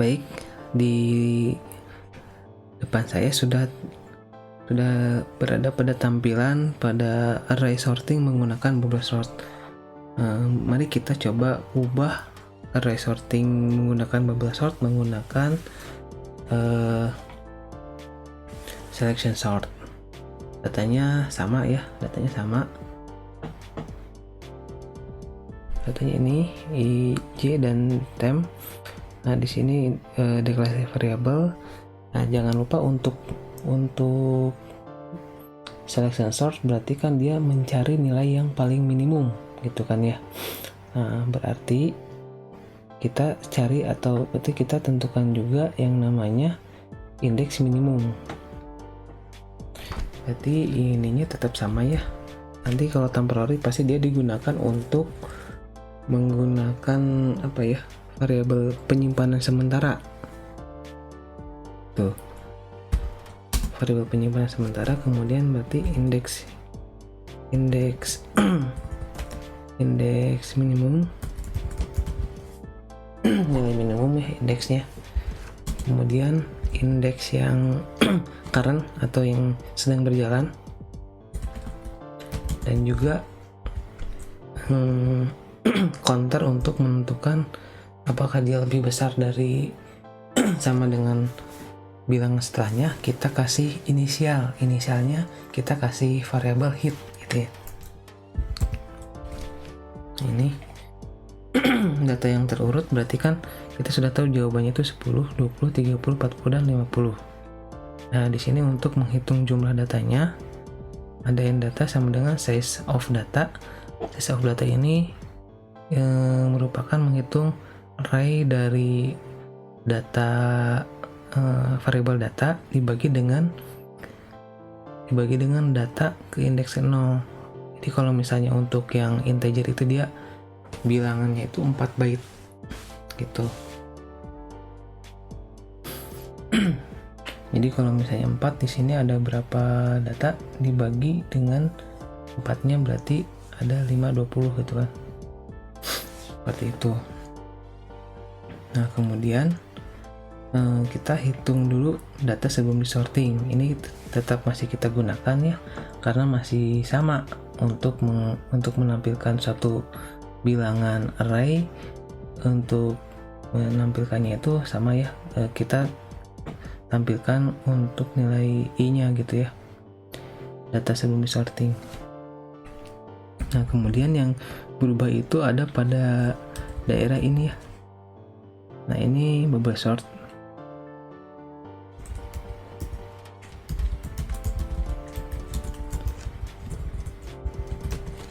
Baik, di depan saya sudah berada pada tampilan pada array sorting menggunakan bubble sort. Mari kita coba ubah array sorting menggunakan bubble sort menggunakan selection sort. Datanya sama ya, datanya ini ij dan temp. Nah, di sini deklarasi variabel. Nah, jangan lupa untuk selection sort berarti kan dia mencari nilai yang paling minimum gitu kan ya. Nah, berarti kita cari atau berarti kita tentukan juga yang namanya indeks minimum. Berarti ininya tetap sama ya. Nanti kalau temporary pasti dia digunakan untuk menggunakan apa ya, variabel penyimpanan sementara. Tuh, variabel penyimpanan sementara, kemudian berarti indeks minimum, nilai minimum ya indeksnya, kemudian indeks yang current atau yang sedang berjalan, dan juga counter untuk menentukan apakah dia lebih besar dari sama dengan bilangan setelahnya. Kita kasih inisialnya kita kasih variabel hit gitu ya. Ini data yang terurut berarti kan kita sudah tahu jawabannya itu 10, 20, 30, 40 dan 50. Nah, di sini untuk menghitung jumlah datanya ada yang data sama dengan size of data. Size of data ini merupakan menghitung array dari data variabel data dibagi dengan data ke indeks 0. Jadi kalau misalnya untuk yang integer itu dia bilangannya itu 4 byte gitu. Jadi kalau misalnya 4 di sini ada berapa data dibagi dengan 4-nya berarti ada 520 gitu kan. Seperti itu. Nah, kemudian kita hitung dulu data sebelum disorting. Ini tetap masih kita gunakan ya, karena masih sama untuk menampilkan suatu bilangan array. Untuk menampilkannya itu sama ya, kita tampilkan untuk nilai i-nya gitu ya, data sebelum disorting. Nah, kemudian yang berubah itu ada pada daerah ini ya. Nah, ini bubble sort.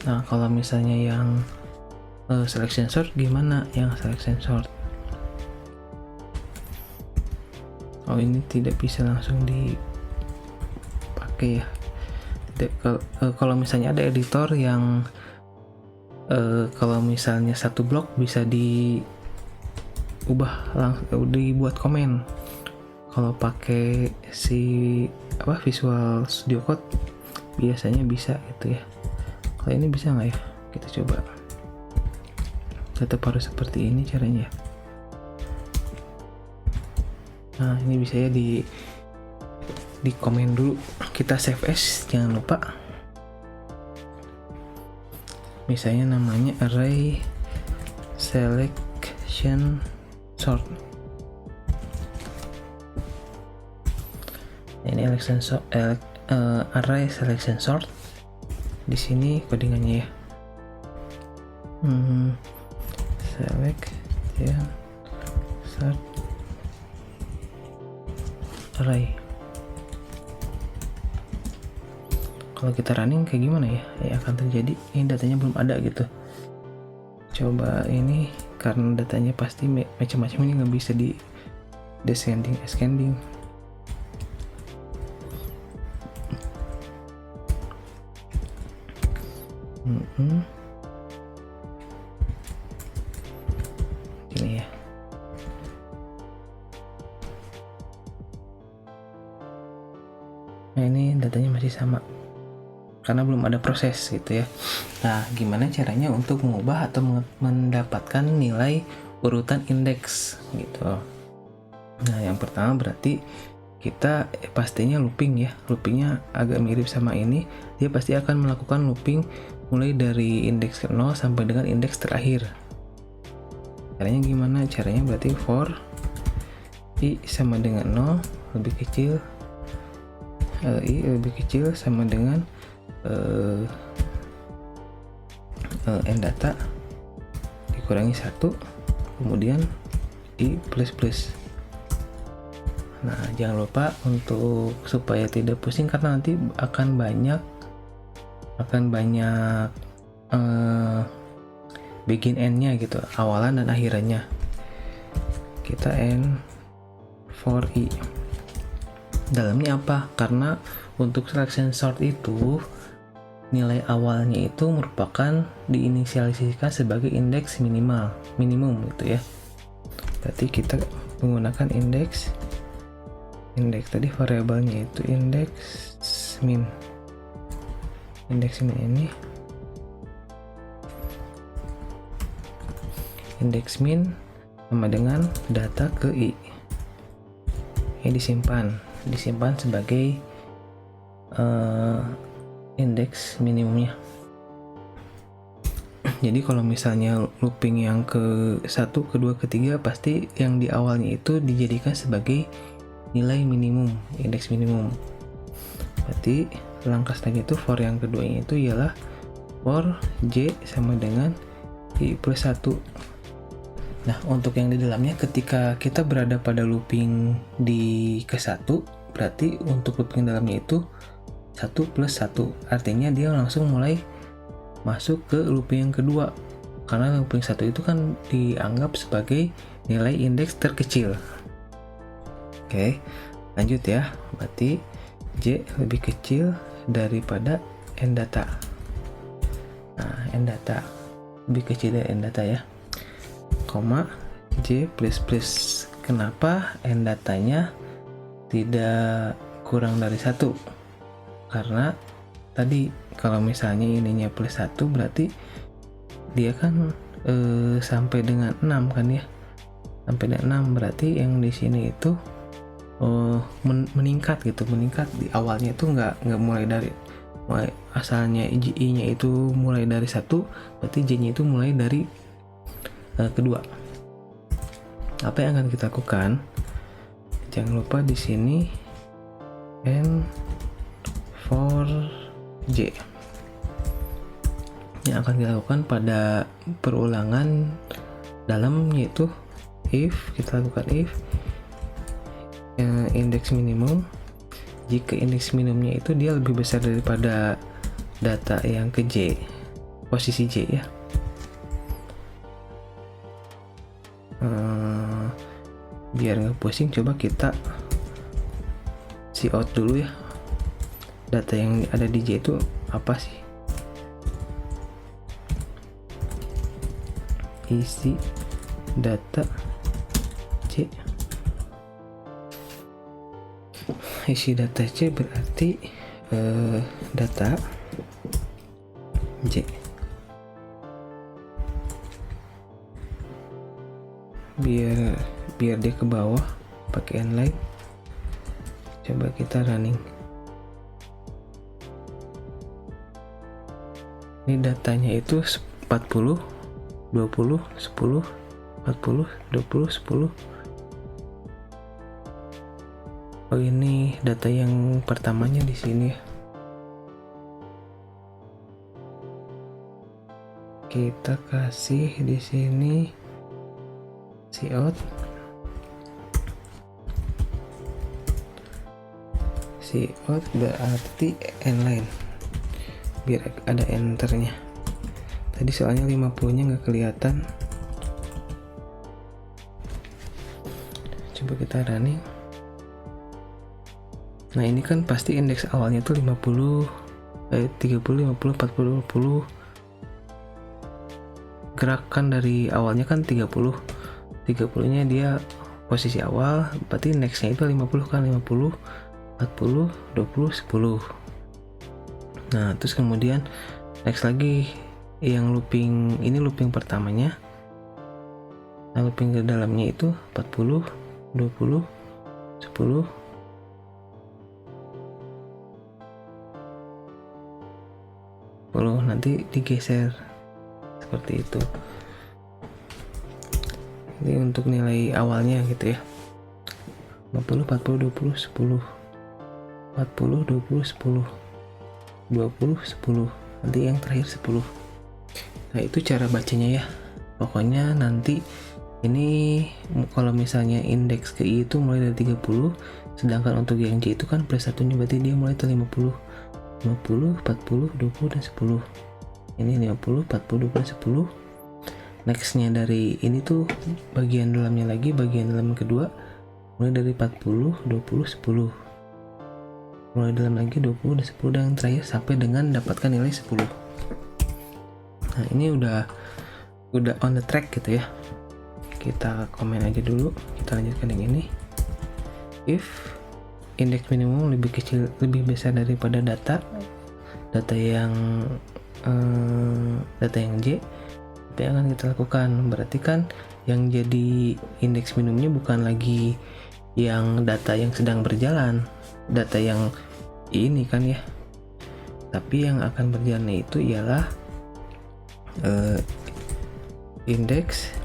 Nah, kalau misalnya yang selection sort gimana? Yang selection sort, oh ini tidak bisa langsung dipakai ya. Kalau misalnya ada editor yang kalau misalnya satu blok bisa diubah langsung, dibuat komen. Kalau pakai Visual Studio Code biasanya bisa gitu ya. Kalau ini bisa nggak ya? Kita coba. Tetap harus seperti ini caranya. Nah, ini bisa ya di komen dulu. Kita save as, jangan lupa. Misalnya namanya array selection sort. Ini array selection sort. Di sini codingannya ya. Selection sort array. Kalau kita running kayak gimana ya? Akan terjadi ini datanya belum ada gitu. Coba ini, karena datanya pasti macam-macam, ini nggak bisa di descending ascending. Ini ya. Nah, ini datanya masih sama karena belum ada proses gitu ya. Nah, gimana caranya untuk mengubah atau mendapatkan nilai urutan indeks gitu. Nah, yang pertama berarti kita pastinya looping ya. Loopingnya agak mirip sama ini. Dia pasti akan melakukan looping mulai dari indeks ke 0 sampai dengan indeks terakhir. Caranya gimana? Caranya berarti for i sama dengan 0 lebih kecil, i lebih kecil sama dengan n data dikurangi 1, kemudian i plus plus. Nah, jangan lupa untuk supaya tidak pusing karena nanti akan banyak begin end-nya gitu, awalan dan akhirannya. Kita n for i. Dalamnya apa? Karena untuk selection sort itu nilai awalnya itu merupakan diinisialisasikan sebagai indeks minimum gitu ya. Berarti kita menggunakan indeks tadi variabelnya itu indeks min ini indeks min sama dengan data ke i. Ini disimpan sebagai indeks minimumnya. Jadi kalau misalnya looping yang ke 1, kedua, ketiga pasti yang di awalnya itu dijadikan sebagai nilai minimum, indeks minimum. Berarti langkah selanjutnya itu for yang keduanya itu ialah for j sama dengan i plus 1. Nah, untuk yang di dalamnya ketika kita berada pada looping di ke-1, berarti untuk looping dalamnya itu 1 plus 1. Artinya dia langsung mulai masuk ke looping yang kedua. Karena looping 1 itu kan dianggap sebagai nilai indeks terkecil. Oke, lanjut ya. Berarti j lebih kecil daripada n data. Nah, n data lebih kecil dari n data ya. Koma j plus plus. Kenapa n datanya tidak kurang dari 1? Karena tadi kalau misalnya ininya plus 1 berarti dia kan sampai dengan 6 kan ya. Sampai dengan 6 berarti yang di sini itu meningkat gitu, meningkat di awalnya itu nggak mulai asalnya i-nya itu mulai dari 1, berarti j-nya itu mulai dari kedua. Apa yang akan kita lakukan? Jangan lupa di sini n for j. Yang akan kita lakukan pada perulangan dalam yaitu if, kita lakukan if indeks minimum, jika indeks minimumnya itu dia lebih besar daripada data yang ke j, posisi j ya. Biar nggak pusing, coba kita cout dulu ya, data yang ada di j itu apa sih. Isi data c, isi data c berarti data j. Biar dia ke bawah pakai inline. Coba kita running. Ini datanya itu 40 20 10 40 20 10. Oh, ini data yang pertamanya di sini ya. Kita kasih di sini cout berarti inline, biar ada enternya. Tadi soalnya 50 nya nggak kelihatan. Coba kita running. Nah, ini kan pasti indeks awalnya tuh 50, 30, 50, 40, 50. Gerakan dari awalnya kan 30 nya dia posisi awal, berarti nextnya itu 50 kan, 50, 40, 20, 10. Nah, terus kemudian next lagi yang looping, ini looping pertamanya. Nah, looping ke dalamnya itu 40, 20, 10, 10, nanti digeser seperti itu. Ini untuk nilai awalnya gitu ya. 50, 40, 20, 10, 40, 20, 10, 20, 10, nanti yang terakhir 10. Nah itu cara bacanya ya. Pokoknya nanti ini kalau misalnya indeks ke I itu mulai dari 30, sedangkan untuk yang J itu kan plus satunya, berarti dia mulai dari 50, 50, 40, 20, dan 10. Ini 50, 40, 20, dan 10. Nextnya dari ini tuh bagian dalamnya lagi, bagian dalam kedua mulai dari 40, 20, 10, mulai dalam lagi 20 dan 10, dan yang terakhir sampai dengan dapatkan nilai 10. Nah ini udah on the track gitu ya. Kita komen aja dulu, kita lanjutkan yang ini. If indeks minimum lebih kecil, lebih besar daripada data yang J, apa yang akan kita lakukan? Berarti kan yang jadi indeks minimumnya bukan lagi yang data yang sedang berjalan, data yang ini kan ya, tapi yang akan berjalan itu ialah indeks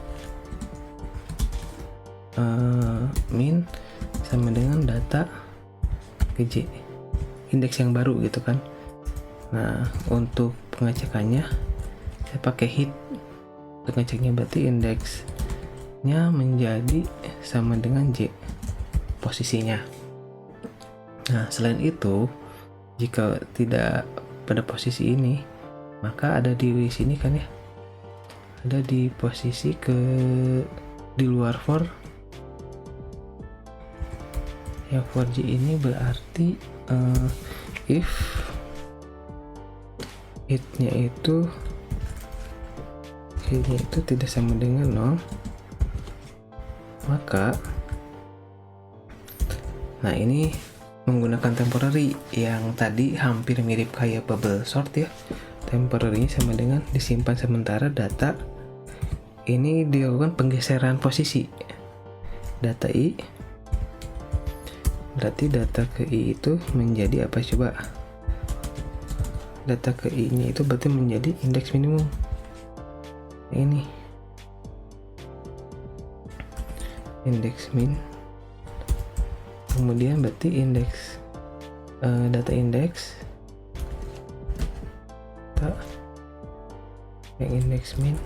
min sama dengan data ke J, indeks yang baru gitu kan. Nah untuk pengecekannya saya pakai hit untuk ngeceknya, berarti indeksnya menjadi sama dengan J posisinya. Nah selain itu, jika tidak pada posisi ini, maka ada di sini kan ya, ada di posisi di luar for ya. For J ini berarti if hitnya itu tidak sama dengan 0, maka nah ini menggunakan temporary yang tadi hampir mirip kayak bubble sort ya. Temporary sama dengan disimpan sementara data ini, dilakukan penggeseran posisi data I, berarti data ke I itu menjadi apa coba? Data ke I nya itu berarti menjadi indeks minimum. Ini indeks min, kemudian berarti indeks data indeks yang indeks min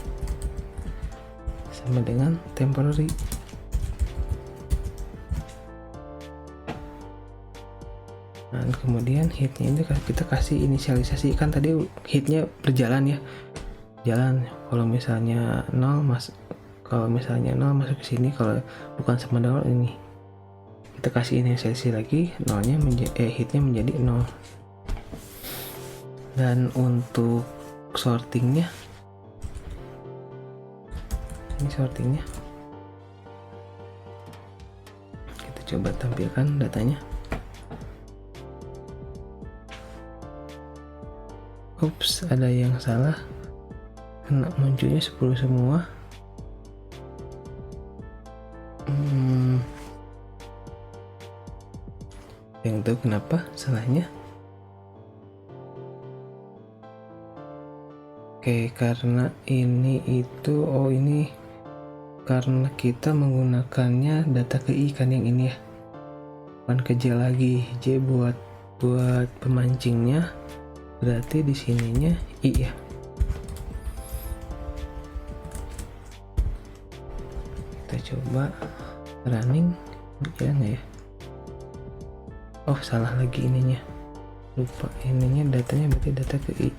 sama dengan temporary. Nah kemudian hitnya ini kita kasih inisialisasi, kan tadi hitnya berjalan ya, jalan. Kalau misalnya 0 masuk ke sini, kalau bukan sama dengan ini kita kasih inisialisasi lagi, hitnya menjadi 0. Dan untuk sortingnya, ini sortingnya kita coba tampilkan datanya. Ups, ada yang salah, kena munculnya 10 semua. Yang tahu kenapa salahnya. Oke, karena ini ini karena kita menggunakannya data ke I kan, yang ini ya, bukan ke J lagi. J buat pemancingnya, berarti di sininya I ya. Kita coba running, ya nggak ya? Oh salah lagi ininya, lupa ininya, datanya berarti data ke I.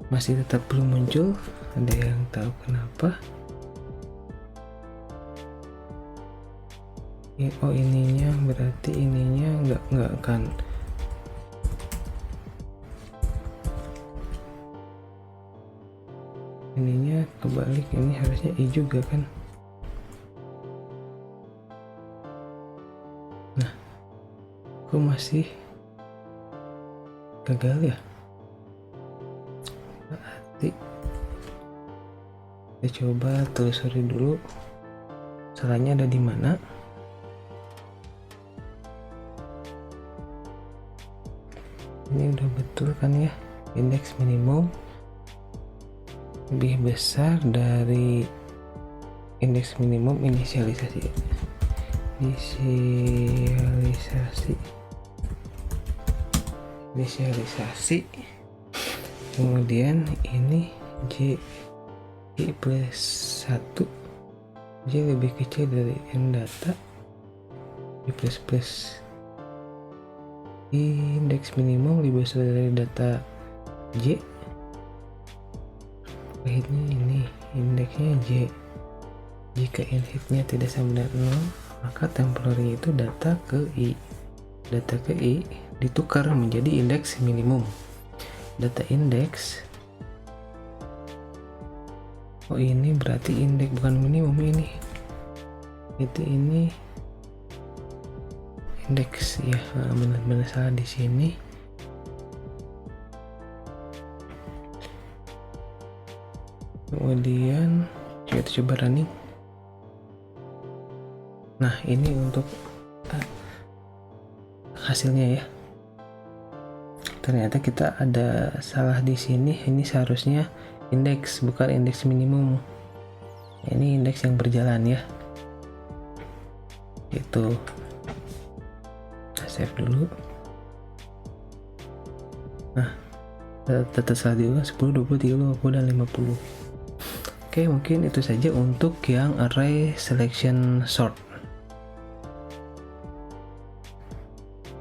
Masih tetap belum muncul, ada yang tahu kenapa? Oh ininya berarti ininya nggak akan. Ininya kebalik, ini harusnya I juga kan. Nah kok masih gagal ya? Berarti Kita coba telusuri dulu salahnya ada di mana. Ini udah betul kan ya, indeks minimum lebih besar dari indeks minimum inisialisasi. Kemudian ini J plus 1, J lebih kecil dari N data, J plus plus indeks minimum lebih besar dari data J. Ini indeksnya J. Jika inhitnya tidak sama dengan 0, maka temporary itu data ke I. Data ke I ditukar menjadi indeks minimum. Data indeks, oh ini berarti indeks bukan minimum ini. Ini indeks ya, benar-benar salah di sini. Kemudian kita coba running. Nah, ini untuk hasilnya ya. Ternyata kita ada salah di sini. Ini seharusnya indeks bukan indeks minimum. Ini indeks yang berjalan ya. Itu. Save dulu. Nah, data salah diulang 10, 20, 30, 50, dan 50. Oke, mungkin itu saja untuk yang array selection sort.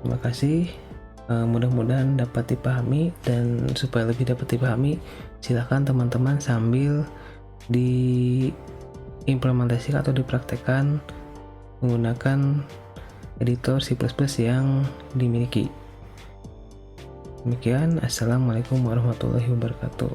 Terima kasih. Mudah-mudahan dapat dipahami, dan supaya lebih dapat dipahami, silahkan teman-teman sambil diimplementasikan atau dipraktekkan menggunakan editor C++ yang dimiliki. Demikian, assalamualaikum warahmatullahi wabarakatuh.